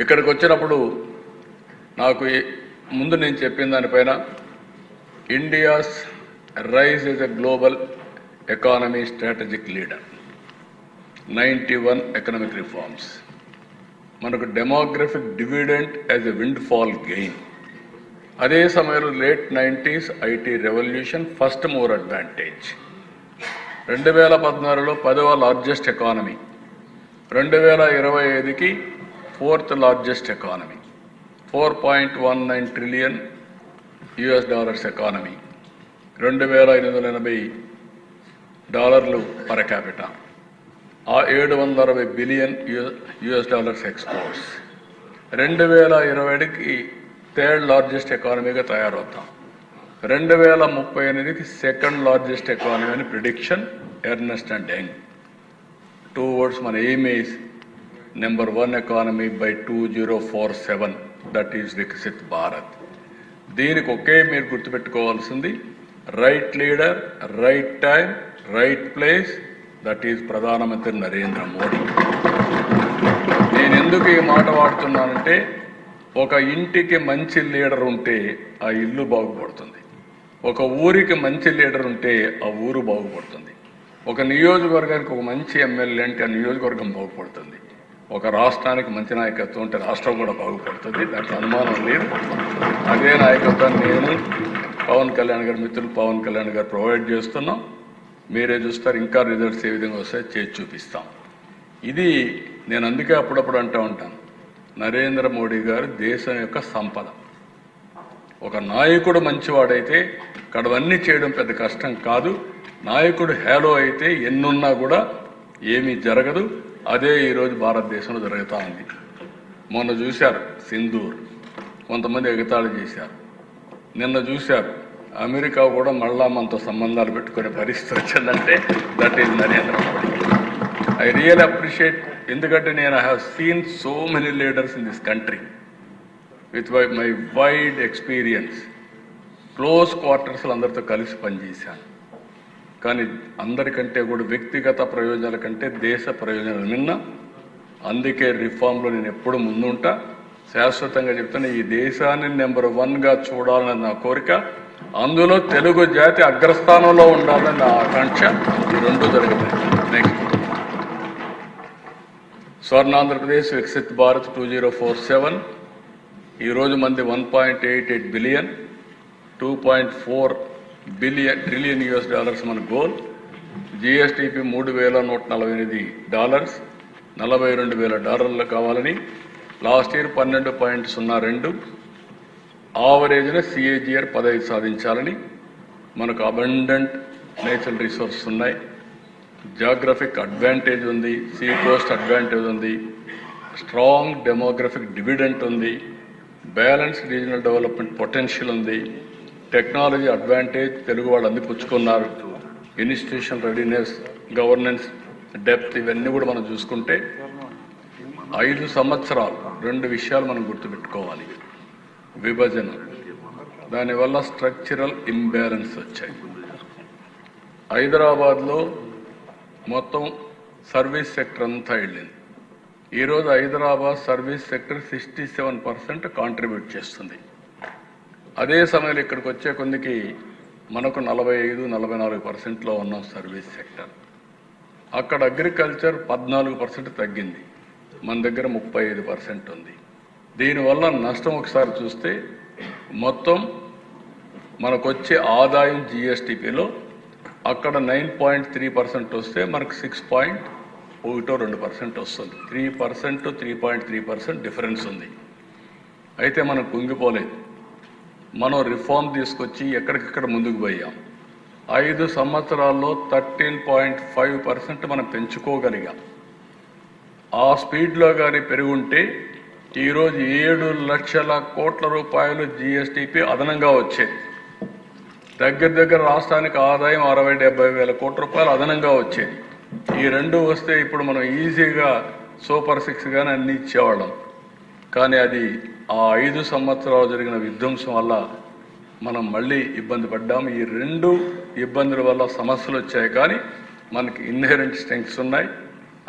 ఇక్కడికి వచ్చినప్పుడు నాకు ముందు నేను చెప్పిన దానిపైన India's rise as a global economy strategic leader, 91 economic reforms, మనకు demographic dividend as a windfall gain, అదే సమయంలో late 90s IT revolution, first mover advantage, 2016లో 10వ లార్జెస్ట్ ఎకానమీ, 2025కి 4th largest economy, $4.19 trillion economy, $2,880 per capita, $760 billion exports, 2020కి 3rd largest ఎకానమీగా తయారవుతాం, 2038కి 2nd లార్జెస్ట్ ఎకానమీ అని prediction Ernst and Young. 2 words మన aim is number 1 economy by 2047, that is Viksit Bharat. దీనికి ఒకే మీరు గుర్తుపెట్టుకోవాల్సింది right leader, right time, right place, that is ప్రధానమంత్రి నరేంద్ర మోడీ. నేను ఎందుకు ఈ మాట వాడుతున్నానంటే, ఒక ఇంటికి మంచి లీడర్ ఉంటే ఆ ఇల్లు బాగుపడుతుంది, ఒక ఊరికి మంచి లీడర్ ఉంటే ఆ ఊరు బాగుపడుతుంది, ఒక నియోజకవర్గానికి ఒక మంచి ఎమ్మెల్యే అంటే ఆ నియోజకవర్గం బాగుపడుతుంది, ఒక రాష్ట్రానికి మంచి నాయకత్వం ఉంటే రాష్ట్రం కూడా బాగుపడుతుంది, దాంట్లో అనుమానం లేదు. అదే నాయకత్వాన్ని నేను పవన్ కళ్యాణ్ గారు, మిత్రులు పవన్ కళ్యాణ్ గారు ప్రొవైడ్ చేస్తున్నాం. మీరే చూస్తారు, ఇంకా రిజల్ట్స్ ఏ విధంగా వస్తాయో చేసి చూపిస్తాం. ఇది నేను అందుకే అప్పుడప్పుడు అంటూ ఉంటాను, నరేంద్ర మోడీ గారు దేశం యొక్క సంపద. ఒక నాయకుడు మంచివాడైతే కడవన్నీ చేయడం పెద్ద కష్టం కాదు. నాయకుడు హేలో అయితే ఎన్నున్నా కూడా ఏమీ జరగదు. అదే ఈరోజు భారతదేశంలో జరుగుతూ ఉంది. మొన్న చూశారు సింధూర్, కొంతమంది ఎగతాళి చేశారు. నిన్న చూశారు అమెరికా కూడా మళ్ళా మనతో సంబంధాలు పెట్టుకునే పరిస్థితి వచ్చిందంటే that is Narendra Modi. I real appreciate, ఎందుకంటే నేను I have seen so many leaders in this country with my wide experience. Close క్వార్టర్స్లో అందరితో కలిసి పనిచేశాను. కానీ అందరికంటే కూడా వ్యక్తిగత ప్రయోజనాల కంటే దేశ ప్రయోజనాలు నిన్న. అందుకే రిఫార్మ్లో నేను ఎప్పుడు ముందుంటా. శాశ్వతంగా చెప్తున్నా, ఈ దేశాన్ని నెంబర్ 1గా చూడాలని నా కోరిక, అందులో తెలుగు జాతి అగ్రస్థానంలో ఉండాలని నా ఆకాంక్ష. ఈ రెండు జరుగుతాయి. నెక్స్ట్ స్వర్ణాంధ్రప్రదేశ్ వికసిత్ భారత్ 2047. ఈరోజు మంది 1.88 బిలియన్, $2.4 ట్రిలియన్ మన గోల్. జిఎస్టిపి $3,148, $42,000 కావాలని. లాస్ట్ ఇయర్ 12.02, ఆవరేజ్న సిఏజిఆర్ 15 సాధించాలని. మనకు అబండెంట్ నేచురల్ రిసోర్సెస్ ఉన్నాయి, జాగ్రఫిక్ అడ్వాంటేజ్ ఉంది, సీ కోస్ట్ అడ్వాంటేజ్ ఉంది, స్ట్రాంగ్ డెమోగ్రఫిక్ డివిడెంట్ ఉంది, బ్యాలెన్స్ రీజనల్ డెవలప్మెంట్ పొటెన్షియల్ ఉంది, టెక్నాలజీ అడ్వాంటేజ్ తెలుగు వాళ్ళు అందిపుచ్చుకున్నారు, ఇన్స్టిట్యూషన్ రెడీనెస్, గవర్నెన్స్ డెప్త్, ఇవన్నీ కూడా మనం చూసుకుంటే 5 సంవత్సరాలు 2 విషయాలు మనం గుర్తుపెట్టుకోవాలి. విభజన, దానివల్ల స్ట్రక్చరల్ ఇంబ్యాలెన్స్ వచ్చాయి. హైదరాబాద్లో మొత్తం సర్వీస్ సెక్టర్ అంతా వెళ్ళింది. ఈరోజు హైదరాబాద్ సర్వీస్ సెక్టర్ 67% కాంట్రిబ్యూట్ చేస్తుంది. అదే సమయంలో ఇక్కడికి వచ్చే కొందికి మనకు 45-44%లో ఉన్నాం సర్వీస్ సెక్టర్. అక్కడ అగ్రికల్చర్ 14% తగ్గింది, మన దగ్గర 35% ఉంది. దీనివల్ల నష్టం ఒకసారి చూస్తే మొత్తం మనకు వచ్చే ఆదాయం జిఎస్టిపిలో అక్కడ 9.3% వస్తే మనకు 6.12% వస్తుంది. 3%, 3.3% డిఫరెన్స్ ఉంది. అయితే మనం కుంగిపోలేదు. మనం రిఫార్మ్ తీసుకొచ్చి ఎక్కడికక్కడ ముందుకు పోయాం. 5 సంవత్సరాల్లో 13.5% మనం పెంచుకోగలిగాం. ఆ స్పీడ్లో కానీ పెరుగుంటే ఈరోజు 7 లక్షల కోట్ల రూపాయలు జిఎస్టిపి అదనంగా వచ్చేది. దగ్గర రాష్ట్రానికి ఆదాయం 60-70 వేల కోట్ల రూపాయలు అదనంగా వచ్చేది. ఈ 2 వస్తే ఇప్పుడు మనం ఈజీగా సూపర్ 6 కానీ అన్ని ఇచ్చేవాళ్ళం. కానీ అది ఆ 5 సంవత్సరాలు జరిగిన విధ్వంసం వల్ల మనం మళ్ళీ ఇబ్బంది పడ్డాము. ఈ 2 ఇబ్బందుల వల్ల సమస్యలు వచ్చాయి. కానీ మనకి ఇన్హెరెంట్ స్ట్రెంగ్స్ ఉన్నాయి,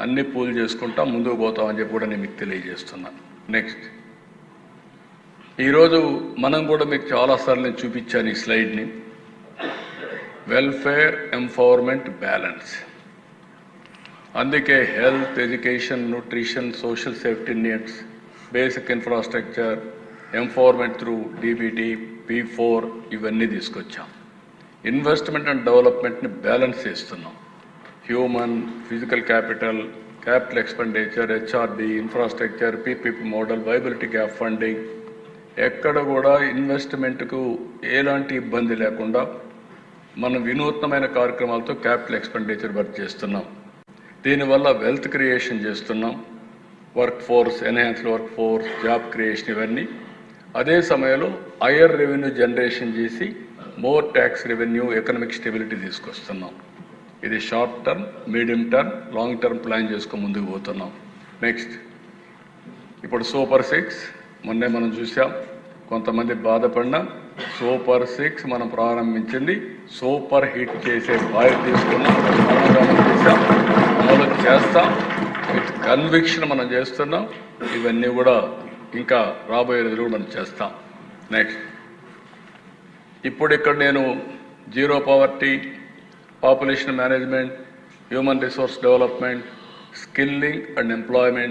అన్ని పూల్ చేసుకుంటా ముందుకు పోతామని చెప్పి కూడా నేను మీకు తెలియజేస్తున్నాను. నెక్స్ట్ ఈరోజు మనం కూడా మీకు చాలాసార్లు నేను చూపించాను ఈ స్లైడ్ని. Welfare empowerment balance. అందుకే health, education, nutrition, social safety nets, basic infrastructure, empowerment through DBT, P4 ఇవన్నీ తీసుకొచ్చాం. ఇన్వెస్ట్మెంట్ అండ్ డెవలప్మెంట్ని బ్యాలెన్స్ చేస్తున్నాం. Human, physical capital expenditure, HRD, infrastructure, PPP model, viability gap funding, ఎక్కడ కూడా ఇన్వెస్ట్మెంట్కు ఎలాంటి ఇబ్బంది లేకుండా మనం వినూత్నమైన కార్యక్రమాలతో క్యాపిటల్ ఎక్స్పెండిచర్ వర్క్ చేస్తున్నాం. దీనివల్ల వెల్త్ క్రియేషన్ చేస్తున్నాం. Work force, enhanced work force, job creation ఇవన్నీ. అదే సమయంలో హయ్యర్ రెవెన్యూ జనరేషన్ చేసి more tax revenue, economic stability తీసుకొస్తున్నాం. ఇది short term, medium term, long term plan చేసుకొని ముందుకు పోతున్నాం. నెక్స్ట్ ఇప్పుడు సూపర్ 6 మొన్నే మనం చూసాం. కొంతమంది బాధపడినా సూపర్ 6 మనం ప్రారంభించింది సూపర్ హిట్ చేసే బాధ్యత తీసుకున్నాం. అమలు చేస్తాం. విత్ కన్విక్షన్ మనం చేస్తున్నాం. ఇవన్నీ కూడా ఇంకా రాబోయే రోజులు మనం చేస్తాం. నెక్స్ట్ ఇప్పుడు ఇక్కడ నేను zero poverty, population management, human resource development, skilling and employment,